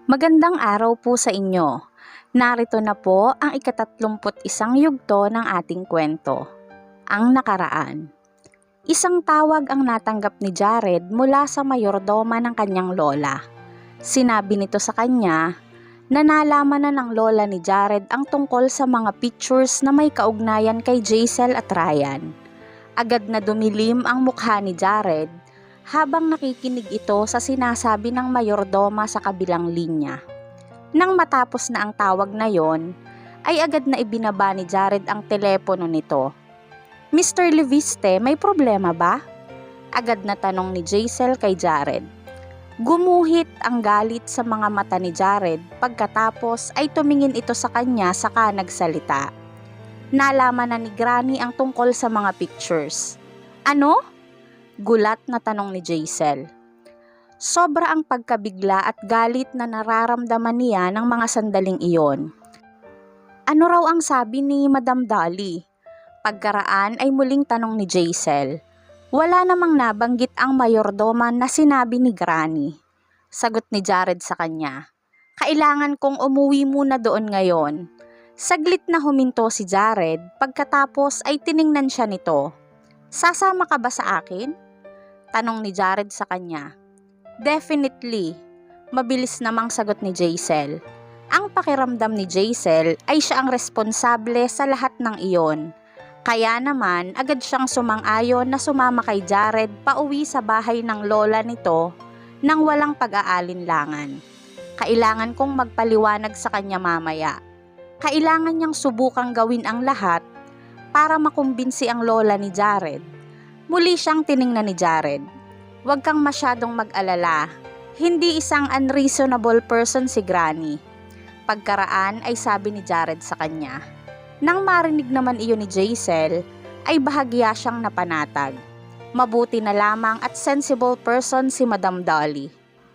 Magandang araw po sa inyo. Narito na po ang ika-31 yugto ng ating kwento, ang nakaraan. Isang tawag ang natanggap ni Jared mula sa mayordoma ng kanyang lola. Sinabi nito sa kanya na nalaman na ng lola ni Jared ang tungkol sa mga pictures na may kaugnayan kay Jaisel at Ryan. Agad na dumilim ang mukha ni Jared habang nakikinig ito sa sinasabi ng mayordoma sa kabilang linya. Nang matapos na ang tawag na yon, ay agad na ibinaba ni Jared ang telepono nito. "Mr. Leviste, may problema ba?" Agad na tanong ni Jaisel kay Jared. Gumuhit ang galit sa mga mata ni Jared pagkatapos ay tumingin ito sa kanya saka nagsalita. Nalaman na ni Granny ang tungkol sa mga pictures. "Ano?" Gulat na tanong ni Jaisel. Sobra ang pagkabigla at galit na nararamdaman niya ng mga sandaling iyon. Ano raw ang sabi ni Madam Dolly? Pagkaraan ay muling tanong ni Jaisel. Wala namang nabanggit ang mayordoma na sinabi ni Granny. Sagot ni Jared sa kanya. Kailangan kong umuwi muna doon ngayon. Saglit na huminto si Jared pagkatapos ay tiningnan siya nito. Sasama ka ba sa akin? Tanong ni Jared sa kanya. Definitely, mabilis namang sagot ni Jaisel. Ang pakiramdam ni Jaisel ay siya ang responsable sa lahat ng iyon. Kaya naman agad siyang sumang-ayon na sumama kay Jared pauwi sa bahay ng lola nito nang walang pag-aalinlangan. Kailangan kong magpaliwanag sa kanya mamaya. Kailangan niyang subukang gawin ang lahat para makumbinsi ang lola ni Jared. Muli siyang tiningnan ni Jared. Huwag kang masyadong mag-alala. Hindi isang unreasonable person si Granny. Pagkaraan ay sabi ni Jared sa kanya. Nang marinig naman iyon ni Jaisel, ay bahagya siyang napanatag. Mabuti na lamang at sensible person si Madam Dolly.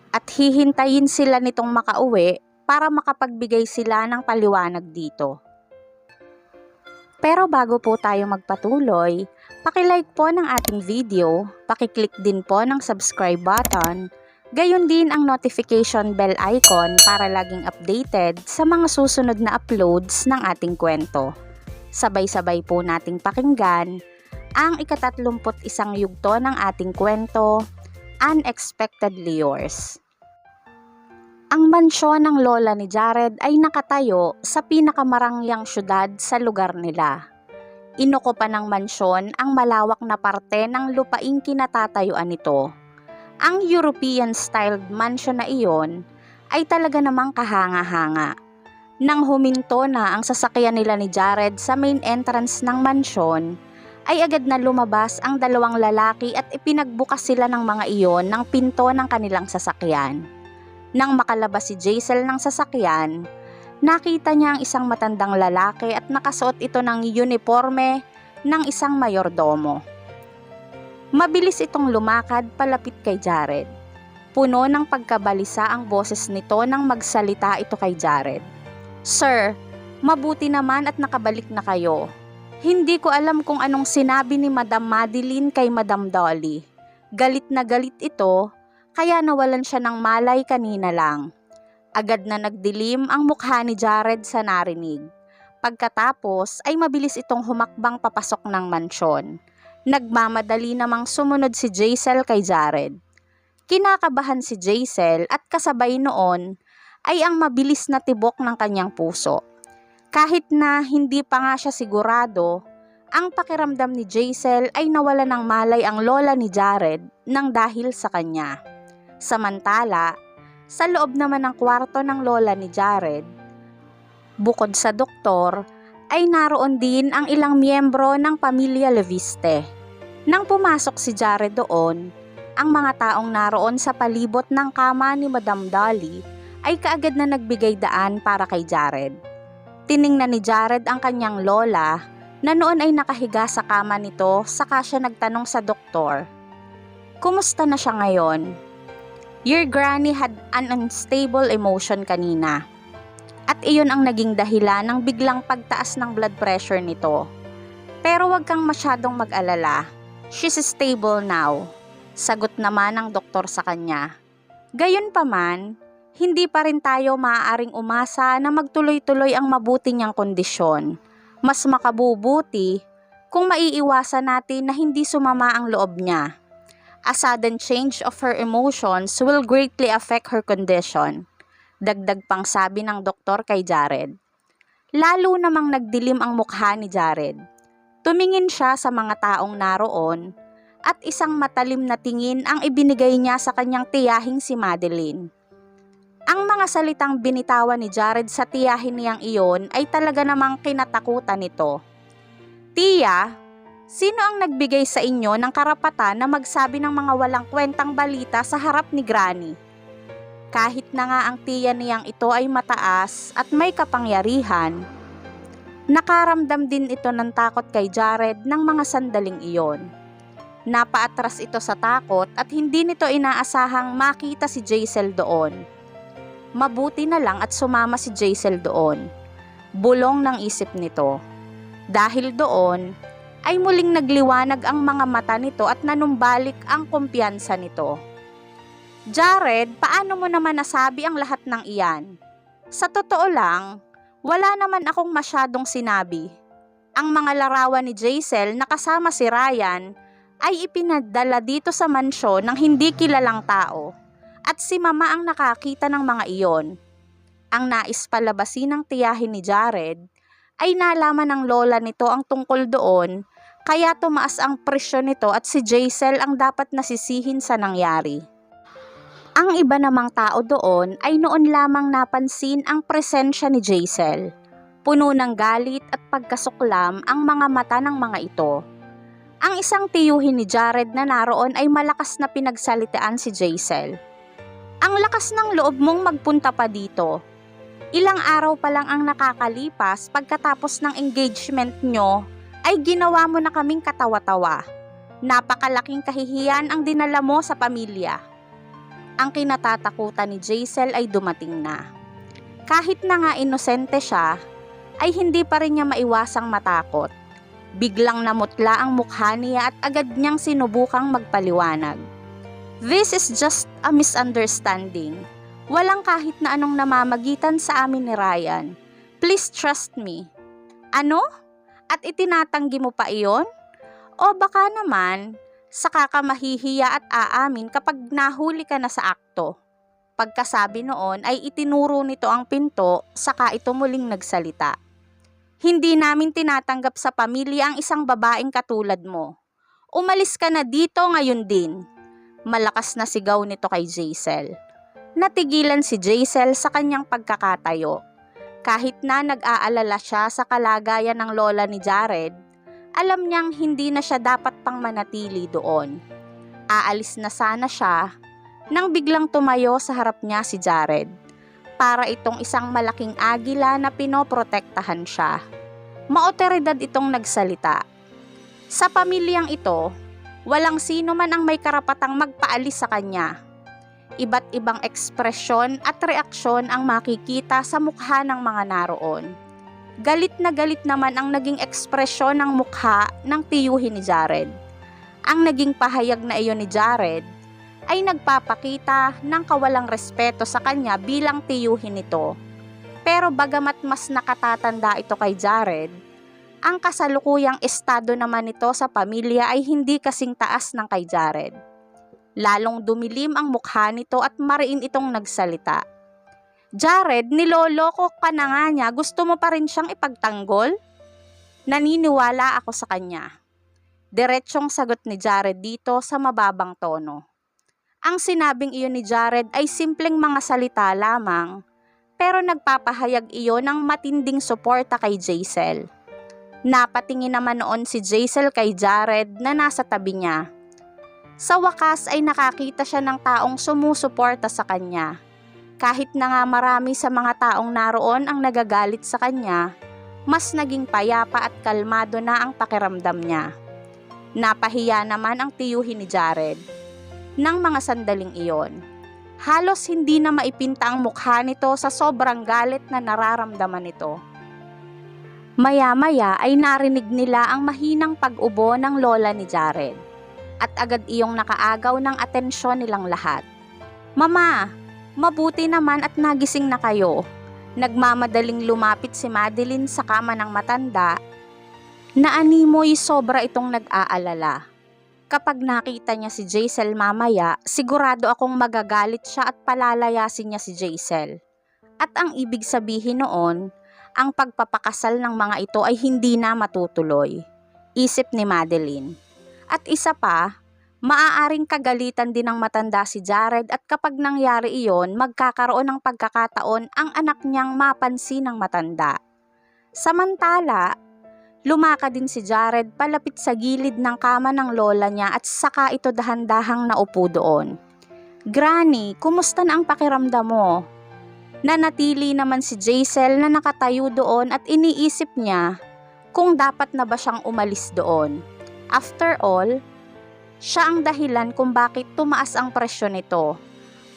At hihintayin sila nitong makauwi para makapagbigay sila ng paliwanag dito. Pero bago po tayo magpatuloy, paki-like po ng ating video, paki-click din po ng subscribe button, gayon din ang notification bell icon para laging updated sa mga susunod na uploads ng ating kwento. Sabay-sabay po nating pakinggan ang ika-31 yugto ng ating kwento, Unexpectedly Yours. Ang mansyon ng lola ni Jared ay nakatayo sa pinakamarangyang syudad sa lugar nila. Inukupan ng mansyon ang malawak na parte ng lupaing kinatatayuan nito. Ang European-styled mansion na iyon ay talaga namang kahanga-hanga. Nang huminto na ang sasakyan nila ni Jared sa main entrance ng mansyon, ay agad na lumabas ang dalawang lalaki at ipinagbukas sila ng mga iyon ng pinto ng kanilang sasakyan. Nang makalabas si Jaisel ng sasakyan, nakita niya ang isang matandang lalaki at nakasuot ito ng uniforme ng isang mayordomo. Mabilis itong lumakad palapit kay Jared. Puno ng pagkabalisa ang boses nito nang magsalita ito kay Jared. Sir, mabuti naman at nakabalik na kayo. Hindi ko alam kung anong sinabi ni Madam Madeline kay Madam Dolly. Galit na galit ito, kaya nawalan siya ng malay kanina lang. Agad na nagdilim ang mukha ni Jared sa narinig. Pagkatapos ay mabilis itong humakbang papasok ng mansyon. Nagmamadali namang sumunod si Jaisel kay Jared. Kinakabahan si Jaisel at kasabay noon ay ang mabilis na tibok ng kanyang puso. Kahit na hindi pa nga siya sigurado, ang pakiramdam ni Jaisel ay nawala ng malay ang lola ni Jared nang dahil sa kanya. Samantala, sa loob naman ng kwarto ng lola ni Jared, bukod sa doktor, ay naroon din ang ilang miyembro ng pamilya Leviste. Nang pumasok si Jared doon, ang mga taong naroon sa palibot ng kama ni Madam Dolly ay kaagad na nagbigay daan para kay Jared. Tiningnan ni Jared ang kanyang lola na noon ay nakahiga sa kama nito saka siya nagtanong sa doktor, "Kumusta na siya ngayon?" Your granny had an unstable emotion kanina. At iyon ang naging dahilan ng biglang pagtaas ng blood pressure nito. Pero wag kang masyadong mag-alala. She's stable now. Sagot naman ng doktor sa kanya. Gayunpaman, hindi pa rin tayo maaaring umasa na magtuloy-tuloy ang mabuti niyang kondisyon. Mas makabubuti kung maiiwasan natin na hindi sumama ang loob niya. A sudden change of her emotions will greatly affect her condition. Dagdag pang sabi ng doktor kay Jared. Lalo namang nagdilim ang mukha ni Jared. Tumingin siya sa mga taong naroon at isang matalim na tingin ang ibinigay niya sa kanyang tiyahing si Madeline. Ang mga salitang binitawan ni Jared sa tiyahin niyang iyon ay talaga namang kinatakutan nito. Tiya, sino ang nagbigay sa inyo ng karapatan na magsabi ng mga walang kwentang balita sa harap ni Granny? Kahit na nga ang tiya niyang ito ay mataas at may kapangyarihan, nakaramdam din ito ng takot kay Jared ng mga sandaling iyon. Napaatras ito sa takot at hindi nito inaasahang makita si Jaisel doon. Mabuti na lang at sumama si Jaisel doon. Bulong ng isip nito. Dahil doon, ay muling nagliwanag ang mga mata nito at nanumbalik ang kumpiyansa nito. Jared, paano mo naman nasabi ang lahat ng iyan? Sa totoo lang, wala naman akong masyadong sinabi. Ang mga larawan ni Jaisel na kasama si Ryan ay ipinadala dito sa mansyon ng hindi kilalang tao. At si Mama ang nakakita ng mga iyon. Ang nais palabasin ng tiyahin ni Jared ay nalaman ng lola nito ang tungkol doon, kaya tumaas ang presyon nito at si Jaisel ang dapat nasisihin sa nangyari. Ang iba namang tao doon ay noon lamang napansin ang presensya ni Jaisel. Puno ng galit at pagkasuklam ang mga mata ng mga ito. Ang isang tiyuhin ni Jared na naroon ay malakas na pinagsalitaan si Jaisel. Ang lakas ng loob mong magpunta pa dito. Ilang araw pa lang ang nakakalipas pagkatapos ng engagement nyo ay ginawa mo na kaming katawa-tawa. Napakalaking kahihiyan ang dinala mo sa pamilya. Ang kinatatakutan ni Jaisel ay dumating na. Kahit na nga inosente siya, ay hindi pa rin niya maiwasang matakot. Biglang namutla ang mukha niya at agad niyang sinubukang magpaliwanag. This is just a misunderstanding. Walang kahit na anong namamagitan sa amin ni Ryan. Please trust me. Ano? At itinatanggi mo pa iyon? O baka naman, saka ka mahihiya at aamin kapag nahuli ka na sa akto. Pagkasabi noon ay itinuro nito ang pinto, saka ito muling nagsalita. Hindi namin tinatanggap sa pamilya ang isang babaeng katulad mo. Umalis ka na dito ngayon din. Malakas na sigaw nito kay Jaisel. Natigilan si Jaisel sa kanyang pagkakatayo. Kahit na nag-aalala siya sa kalagayan ng lola ni Jared, alam niyang hindi na siya dapat pang manatili doon. Aalis na sana siya nang biglang tumayo sa harap niya si Jared. Para itong isang malaking agila na pinoprotektahan siya. Maotoridad itong nagsalita. Sa pamilyang ito, walang sino man ang may karapatang magpaalis sa kanya. Iba't ibang ekspresyon at reaksyon ang makikita sa mukha ng mga naroon. Galit na galit naman ang naging ekspresyon ng mukha ng tiyuhin ni Jared. Ang naging pahayag na iyon ni Jared ay nagpapakita ng kawalang respeto sa kanya bilang tiyuhin nito. Pero bagamat mas nakatatanda ito kay Jared, ang kasalukuyang estado naman nito sa pamilya ay hindi kasing taas ng kay Jared. Lalong dumilim ang mukha nito at mariin itong nagsalita. Jared, niloloko ka na nga niya, gusto mo pa rin siyang ipagtanggol? Naniniwala ako sa kanya. Diretsyong sagot ni Jared dito sa mababang tono. Ang sinabing iyon ni Jared ay simpleng mga salita lamang, pero nagpapahayag iyon ng matinding suporta kay Jaisel. Napatingin naman noon si Jaisel kay Jared na nasa tabi niya. Sa wakas ay nakakita siya ng taong sumusuporta sa kanya. Kahit na nga marami sa mga taong naroon ang nagagalit sa kanya, mas naging payapa at kalmado na ang pakiramdam niya. Napahiya naman ang tiyuhin ni Jared. Nang mga sandaling iyon, halos hindi na maipinta ang mukha nito sa sobrang galit na nararamdaman nito. Maya-maya ay narinig nila ang mahinang pag-ubo ng lola ni Jared at agad iyong nakaagaw ng atensyon nilang lahat. Mama, Mabuti naman at nagising na kayo. Nagmamadaling lumapit si Madeline sa kama ng matanda na animoy sobra itong nag-aalala. Kapag nakita niya si Jaisel mamaya, sigurado akong magagalit siya at palalayasin niya si Jaisel. At ang ibig sabihin noon, ang pagpapakasal ng mga ito ay hindi na matutuloy. Isip ni Madeline. At isa pa, maaaring kagalitan din ng matanda si Jared at kapag nangyari iyon, magkakaroon ng pagkakataon ang anak niyang mapansin ng matanda. Samantala, lumakad din si Jared palapit sa gilid ng kama ng lola niya at saka ito dahan-dahang naupo doon. Granny, kumusta na ang pakiramdam mo? Nanatili naman si Jaisel na nakatayo doon at iniisip niya kung dapat na ba siyang umalis doon. After all, siya ang dahilan kung bakit tumaas ang presyo nito.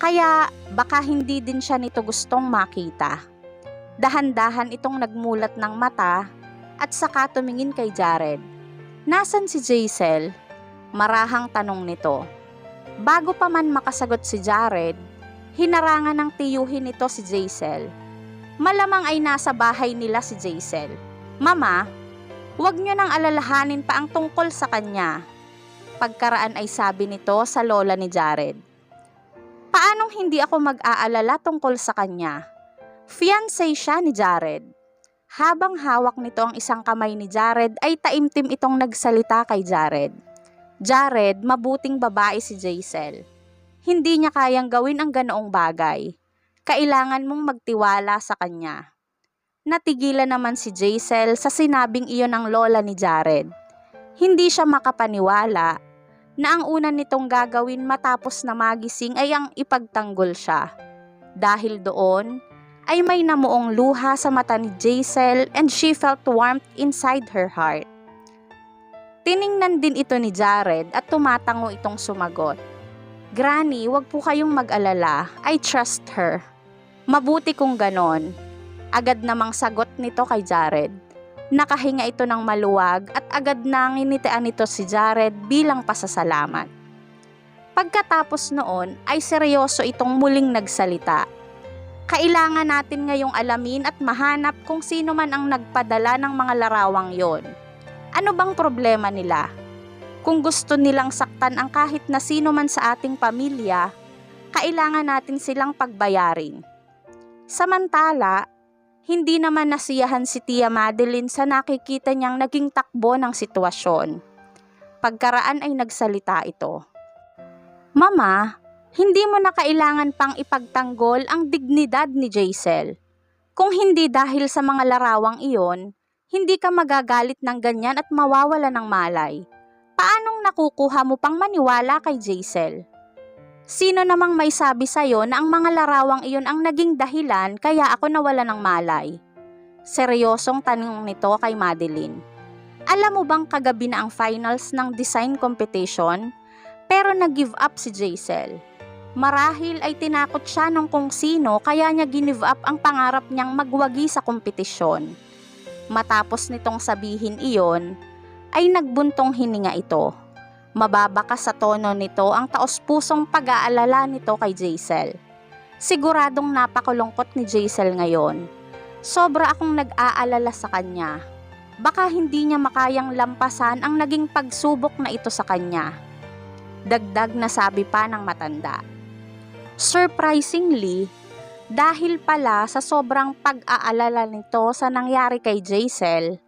Kaya baka hindi din siya nito gustong makita. Dahan-dahan itong nagmulat ng mata at saka tumingin kay Jared. Nasaan si Jaisel? Marahang tanong nito. Bago pa man makasagot si Jared, hinarangan ng tiyuhin nito si Jaisel. Malamang ay nasa bahay nila si Jaisel. Mama, huwag niyo nang alalahanin pa ang tungkol sa kanya. Pagkaraan ay sabi nito sa lola ni Jared. Paanong hindi ako mag-aalala tungkol sa kanya? Fiancé siya ni Jared. Habang hawak nito ang isang kamay ni Jared ay taimtim itong nagsalita kay Jared. Jared, mabuting babae si Jaisel. Hindi niya kayang gawin ang ganoong bagay. Kailangan mong magtiwala sa kanya. Natigilan naman si Jaisel sa sinabing iyon ng lola ni Jared. Hindi siya makapaniwala na ang una nitong gagawin matapos na magising ay ang ipagtanggol siya. Dahil doon ay may namuong luha sa mata ni Jaisel and she felt warmth inside her heart. Tiningnan din ito ni Jared at tumatango itong sumagot. Granny, wag po kayong mag-alala. I trust her. Mabuti kung ganon. Agad namang sagot nito kay Jared. Nakahinga ito ng maluwag at agad na nginitian nito si Jared bilang pasasalamat. Pagkatapos noon ay seryoso itong muling nagsalita. Kailangan natin ngayong alamin at mahanap kung sino man ang nagpadala ng mga larawang yon. Ano bang problema nila? Kung gusto nilang saktan ang kahit na sino man sa ating pamilya, kailangan natin silang pagbayarin. Samantala, hindi naman nasiyahan si Tia Madeline sa nakikita niyang naging takbo ng sitwasyon. Pagkaraan ay nagsalita ito. Mama, hindi mo na kailangan pang ipagtanggol ang dignidad ni Jaisel. Kung hindi dahil sa mga larawang iyon, hindi ka magagalit ng ganyan at mawawala ng malay. Paanong nakukuha mo pang maniwala kay Jaisel? Sino namang may sabi sa'yo na ang mga larawang iyon ang naging dahilan kaya ako nawala ng malay? Seryosong tanong nito kay Madeline. Alam mo bang kagabi na ang finals ng design competition? Pero nag-give up si Jaisel. Marahil ay tinakot siya ng kung sino kaya niya give up ang pangarap niyang magwagi sa kompetisyon. Matapos nitong sabihin iyon, ay nagbuntong hininga ito. Mababa sa tono nito ang taos-pusong pag-aalala nito kay Jaisel. Siguradong napakalungkot ni Jaisel ngayon. Sobra akong nag-aalala sa kanya. Baka hindi niya makayang lampasan ang naging pagsubok na ito sa kanya. Dagdag na sabi pa ng matanda. Surprisingly, dahil pala sa sobrang pag-aalala nito sa nangyari kay Jaisel,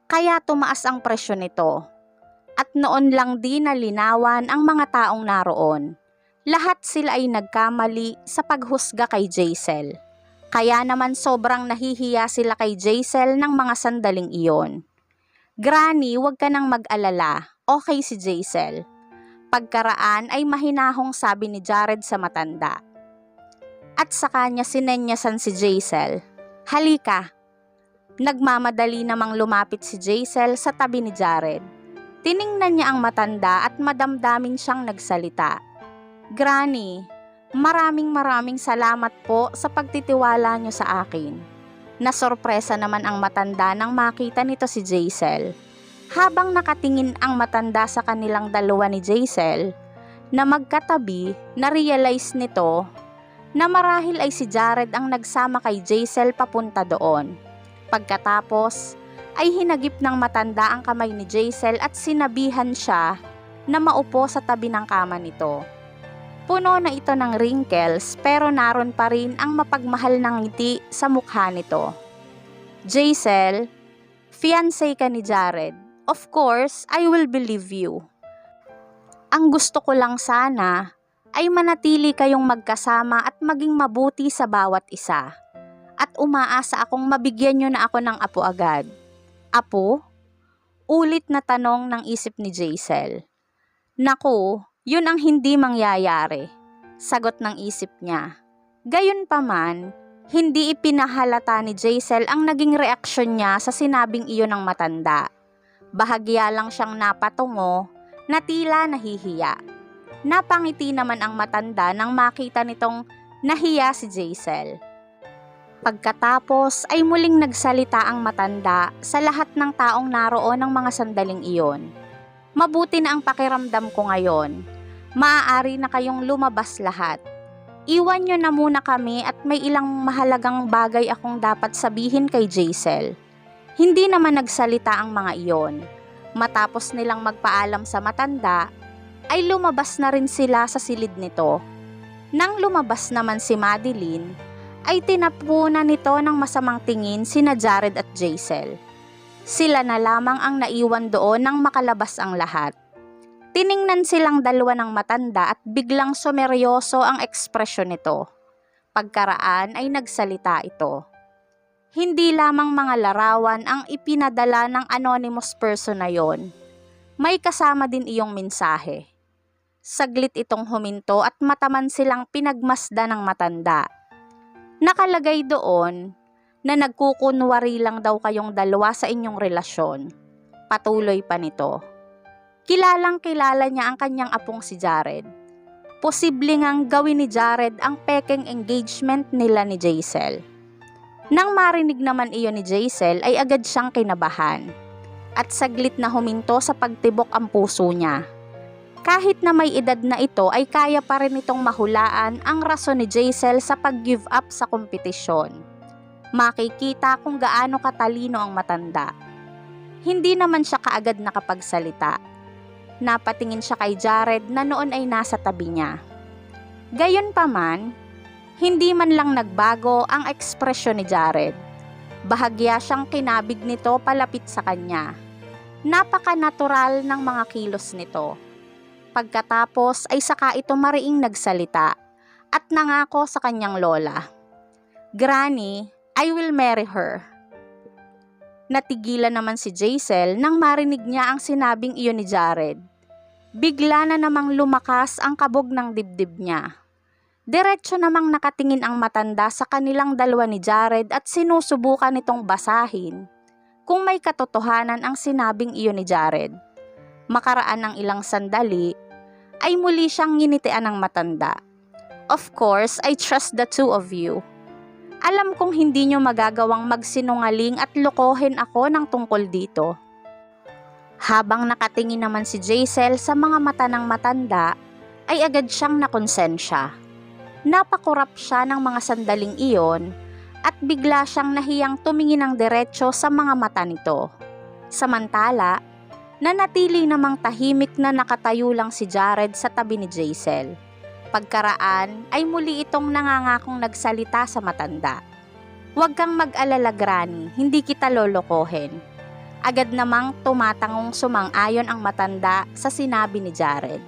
kaya tumaas ang presyo nito. At noon lang din nalinawan ang mga taong naroon. Lahat sila ay nagkamali sa paghusga kay Jaisel. Kaya naman sobrang nahihiya sila kay Jaisel ng mga sandaling iyon. Granny, huwag ka nang mag-alala. Okay si Jaisel. Pagkaraan ay mahinahong sabi ni Jared sa matanda. At sa kanya sinenyasan si Jaisel. Halika. Nagmamadali namang lumapit si Jaisel sa tabi ni Jared. Tiningnan niya ang matanda at madamdamin siyang nagsalita. Granny, maraming salamat po sa pagtitiwala niyo sa akin. Nasorpresa naman ang matanda nang makita nito si Jaisel. Habang nakatingin ang matanda sa kanilang dalawa ni Jaisel, na magkatabi, na-realize nito na marahil ay si Jared ang nagsama kay Jaisel papunta doon. Pagkatapos ay hinagip ng matanda ang kamay ni Jaisel at sinabihan siya na maupo sa tabi ng kama nito. Puno na ito ng wrinkles pero naroon pa rin ang mapagmahal ng ngiti sa mukha nito. Jaisel, fiancé ka ni Jared. Of course, I will believe you. Ang gusto ko lang sana ay manatili kayong magkasama at maging mabuti sa bawat isa. At umaasa akong mabigyan nyo na ako ng apo agad. Apo? Ulit na tanong ng isip ni Jaisel. Naku, yun ang hindi mangyayari. Sagot ng isip niya. Gayunpaman, hindi ipinahalata ni Jaisel ang naging reaksyon niya sa sinabing iyon ng matanda. Bahagya lang siyang napatungo na tila nahihiya. Napangiti naman ang matanda nang makita nitong nahiya si Jaisel. Pagkatapos ay muling nagsalita ang matanda sa lahat ng taong naroon ng mga sandaling iyon. Mabuti na ang pakiramdam ko ngayon. Maaari na kayong lumabas lahat. Iwan nyo na muna kami at may ilang mahalagang bagay akong dapat sabihin kay Jaisel. Hindi naman nagsalita ang mga iyon. Matapos nilang magpaalam sa matanda, ay lumabas na rin sila sa silid nito. Nang lumabas naman si Madeline, ay tinapunan nito ng masamang tingin sina Jared at Jaisel. Sila na lamang ang naiwan doon nang makalabas ang lahat. Tiningnan silang dalawa ng matanda at biglang sumeryoso ang ekspresyon nito. Pagkaraan ay nagsalita ito. Hindi lamang mga larawan ang ipinadala ng anonymous person na yon. May kasama din iyong mensahe. Saglit itong huminto at mataman silang pinagmasda ng matanda. Nakalagay doon na nagkukunwari lang daw kayong dalawa sa inyong relasyon. Patuloy pa nito. Kilalang-kilala niya ang kanyang apong si Jared. Posible ngang gawin ni Jared ang pekeng engagement nila ni Jaisel. Nang marinig naman iyon ni Jaisel ay agad siyang kinabahan. At saglit na huminto sa pagtibok ang puso niya. Kahit na may edad na ito ay kaya pa rin itong mahulaan ang rason ni Jaisel sa pag-give up sa kompetisyon. Makikita kung gaano katalino ang matanda. Hindi naman siya kaagad nakapagsalita. Napatingin siya kay Jared na noon ay nasa tabi niya. Gayunpaman, hindi man lang nagbago ang ekspresyon ni Jared. Bahagya siyang kinabig nito palapit sa kanya. Napaka-natural ng mga kilos nito. Pagkatapos ay saka ito mariing nagsalita at nangako sa kanyang lola. Granny, I will marry her. Natigilan naman si Jaisel nang marinig niya ang sinabing iyon ni Jared. Bigla na namang lumakas ang kabog ng dibdib niya. Diretso namang nakatingin ang matanda sa kanilang dalawa ni Jared at sinusubukan nitong basahin kung may katotohanan ang sinabing iyon ni Jared. Makaraan ng ilang sandali, ay muli siyang nginitian ng matanda. Of course, I trust the two of you. Alam kong hindi nyo magagawang magsinungaling at lokohin ako ng tungkol dito. Habang nakatingin naman si Jaisel sa mga mata ng matanda, ay agad siyang nakonsensya. Napakurap siya ng mga sandaling iyon at bigla siyang nahiyang tumingin ng diretso sa mga mata nito. Samantala, nanatili namang tahimik na nakatayo lang si Jared sa tabi ni Jaisel. Pagkaraan ay muli itong nangangakong nagsalita sa matanda. Huwag kang mag-alala, Granny, hindi kita lolokohin. Agad namang tumatangong sumang-ayon ang matanda sa sinabi ni Jared.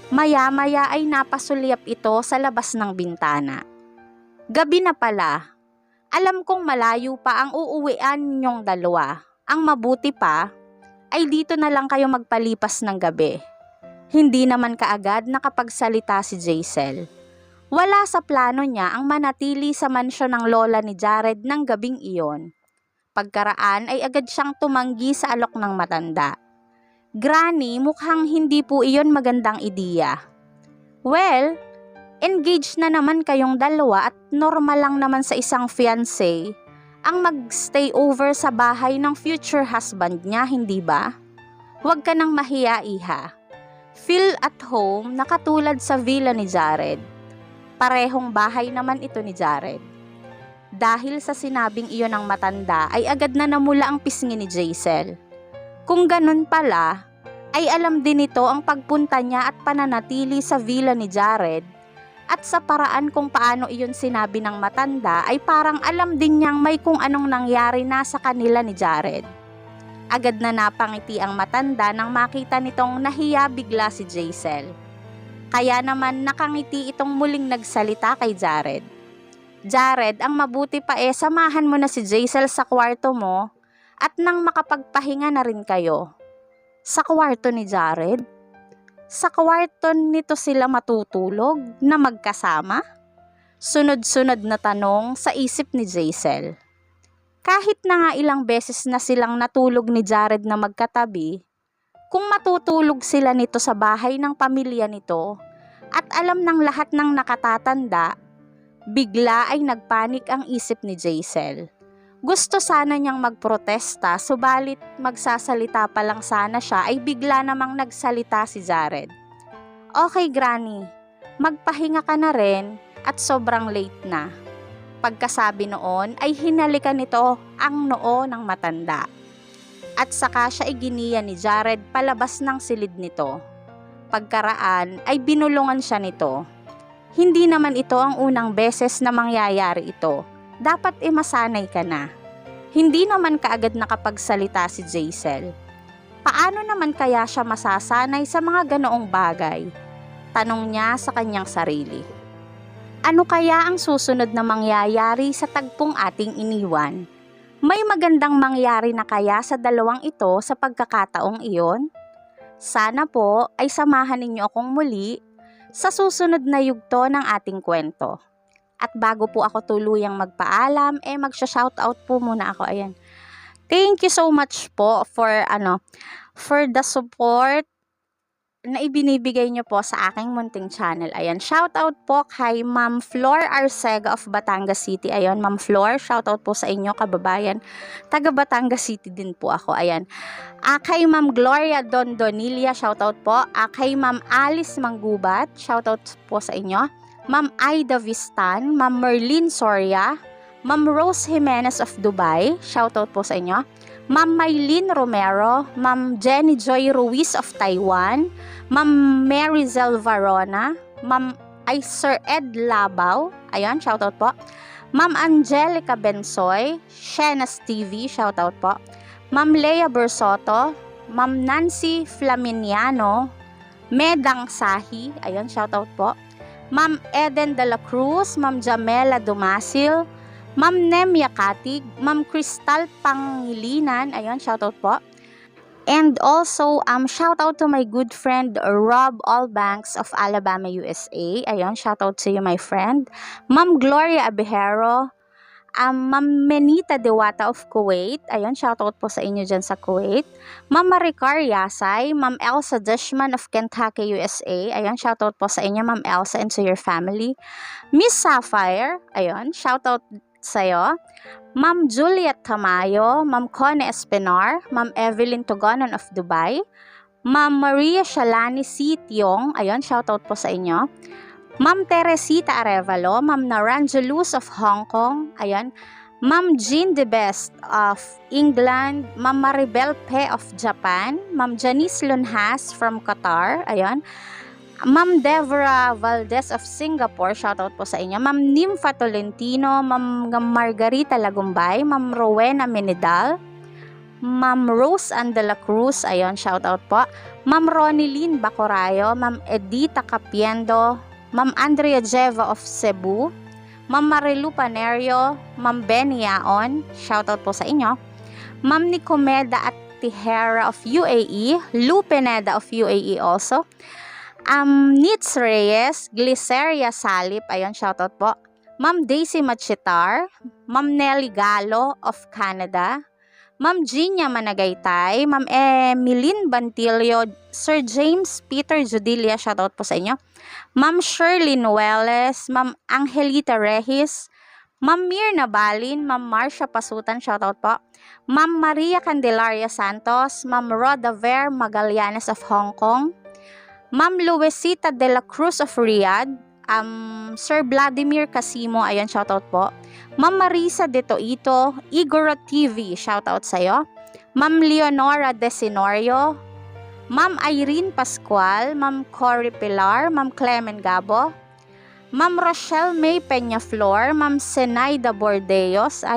Maya-maya ay napasulyap ito sa labas ng bintana. Gabi na pala. Alam kong malayo pa ang uuwian ninyong dalawa. Ang mabuti pa ay dito na lang kayo magpalipas ng gabi. Hindi naman kaagad nakapagsalita si Jaisel. Wala sa plano niya ang manatili sa mansyon ng lola ni Jared ng gabing iyon. Pagkaraan ay agad siyang tumanggi sa alok ng matanda. Granny, mukhang hindi po iyon magandang ideya. Well, engaged na naman kayong dalawa at normal lang naman sa isang fiancé ang magstay over sa bahay ng future husband niya, hindi ba? Huwag ka nang mahiya, iha. Feel at home na katulad sa villa ni Jared. Parehong bahay naman ito ni Jared. Dahil sa sinabing iyon ng matanda ay agad na namula ang pisngi ni Jaisel. Kung ganun pala, ay alam din ito ang pagpunta niya at pananatili sa villa ni Jared, at sa paraan kung paano iyon sinabi ng matanda ay parang alam din niyang may kung anong nangyari na sa kanila ni Jared. Agad na napangiti ang matanda nang makita nitong nahiya bigla si Jaisel. Kaya naman nakangiti itong muling nagsalita kay Jared. Jared, ang mabuti pa samahan mo na si Jaisel sa kwarto mo at nang makapagpahinga na rin kayo. Sa kwarto ni Jared? Sa kwarto nito sila matutulog na magkasama? Sunod-sunod na tanong sa isip ni Jaisel. Kahit na nga ilang beses na silang natulog ni Jared na magkatabi, kung matutulog sila nito sa bahay ng pamilya nito at alam ng lahat ng nakatatanda, bigla ay nagpanik ang isip ni Jaisel. Gusto sana niyang magprotesta, subalit magsasalita pa lang sana siya ay bigla namang nagsalita si Jared. Okay Granny, magpahinga ka na rin at sobrang late na. Pagkasabi noon ay hinalikan nito ang noo ng matanda. At saka siya iginiya ni Jared palabas ng silid nito. Pagkaraan ay binulungan siya nito. Hindi naman ito ang unang beses na mangyayari ito. Dapat masanay ka na. Hindi naman kaagad nakapagsalita si Jaisel. Paano naman kaya siya masasanay sa mga ganoong bagay? Tanong niya sa kanyang sarili. Ano kaya ang susunod na mangyayari sa tagpong ating iniwan? May magandang mangyari na kaya sa dalawang ito sa pagkakataong iyon? Sana po ay samahan ninyo akong muli sa susunod na yugto ng ating kwento. At bago po ako tuluyang magpaalam, magsha-shoutout po muna ako. Ayan. Thank you so much po for the support na ibinibigay niyo po sa aking munting channel. Ayan, shoutout po kay Ma'am Flor Arcega of Batangas City. Ayan, Ma'am Flor, shoutout po sa inyo kababayan. Taga Batangas City din po ako. Ayan. Kay Ma'am Gloria Dondonilia, shoutout po. Kay Ma'am Alice Manggubat, shoutout po sa inyo. Ma'am Aida Vistan, Ma'am Merlin Soria, Ma'am Rose Jimenez of Dubai, shoutout po sa inyo. Ma'am Maylin Romero, Ma'am Jenny Joy Ruiz of Taiwan, Ma'am Maryzel Varona, Ma'am Sir Ed Labaw, ayan, shoutout po. Ma'am Angelica Bensoy, Shenas TV, shoutout po. Ma'am Lea Bersoto, Ma'am Nancy Flaminiano, Medang Sahi, ayan, shoutout po. Ma'am Eden de la Cruz, Ma'am Jamela Dumasil, Ma'am Nemya Katig, Ma'am Crystal Pangilinan, ayan, shoutout po. And also, shoutout to my good friend Rob Allbanks of Alabama, USA. Ayan, shoutout to you, my friend. Ma'am Gloria Abejero, Ma'am Menita Dewata of Kuwait. Ayan, shoutout po sa inyo dyan sa Kuwait. Ma'am Maricar Yasay, Ma'am Elsa Dishman of Kentucky, USA. Ayan, shoutout po sa inyo, Ma'am Elsa, and to your family. Miss Sapphire, ayan, shoutout sa'yo. Ma'am Juliet Tamayo, Ma'am Connie Espinar, Ma'am Evelyn Togonon of Dubai, Ma'am Maria Shalani C. Tiong, ayan, shoutout po sa inyo. Ma'am Teresita Arevalo, Ma'am Narangelus of Hong Kong, ayan. Ma'am Jean De Best of England, Ma'am Maribel Pe of Japan, Ma'am Janice Lunhas from Qatar, ayan. Ma'am Devra Valdez of Singapore, shoutout po sa inyo. Ma'am Nympha Tolentino, Ma'am Margarita Lagumbay, Ma'am Rowena Menedal, Ma'am Rose Andela Cruz, ayan, shoutout po. Ma'am Ronilyn Bacorayo, Ma'am Edita Capiendo, Ma'am Andrea Jeva of Cebu, Ma'am Marilu Panerio, Ma'am Benny Yaon, shoutout po sa inyo. Ma'am Nicomeda at Tijera of UAE, Lou Pineda of UAE also. Nitz Reyes, Glyceria Salip, ayan, shoutout po. Ma'am Daisy Machitar, Ma'am Nelly Galo of Canada, Ma'am Gina Managaytay, Ma'am Emilyn Bantilio, Sir James Peter Judilia, shoutout po sa inyo. Ma'am Shirley Nueles, Ma'am Angelita Regis, Ma'am Mirna Balin, Ma'am Marcia Pasutan, shoutout po. Ma'am Maria Candelaria Santos, Ma'am Rhoda Ver Magallanes of Hong Kong, Ma'am Luisita de la Cruz of Riyadh, Sir Vladimir Casimo, ayan, shoutout po. Ma'am Marisa De Toito, Igor TV, shoutout sa'yo. Ma'am Leonora Desinorio, Ma'am Irene Pascual, Ma'am Cory Pilar, Ma'am Clemen Gabo, Ma'am Rochelle May Peñaflor, Ma'am Zenaida Bordeos,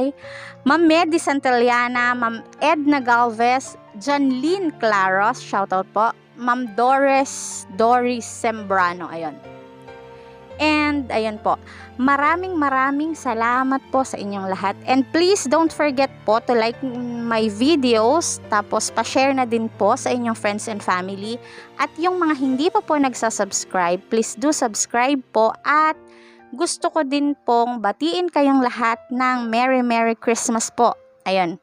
Ma'am Medi Santillana, Ma'am Edna Galvez, Janlyn Claros, shoutout po. Ma'am Doris Sembrano, ayun. And ayun po, maraming salamat po sa inyong lahat. And please don't forget po to like my videos, tapos pa-share na din po sa inyong friends and family. At yung mga hindi pa po nagsasubscribe, please do subscribe po. At gusto ko din pong batiin kayong lahat ng Merry Christmas po. Ayun,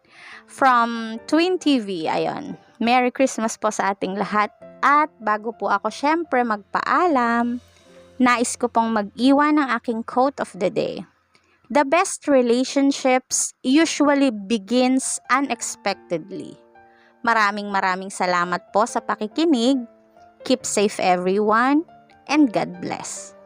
from Twin TV, ayun. Merry Christmas po sa ating lahat. At bago po ako syempre magpaalam, nais ko pong mag-iwan ng aking quote of the day. The best relationships usually begins unexpectedly. Maraming salamat po sa pakikinig. Keep safe everyone, and God bless.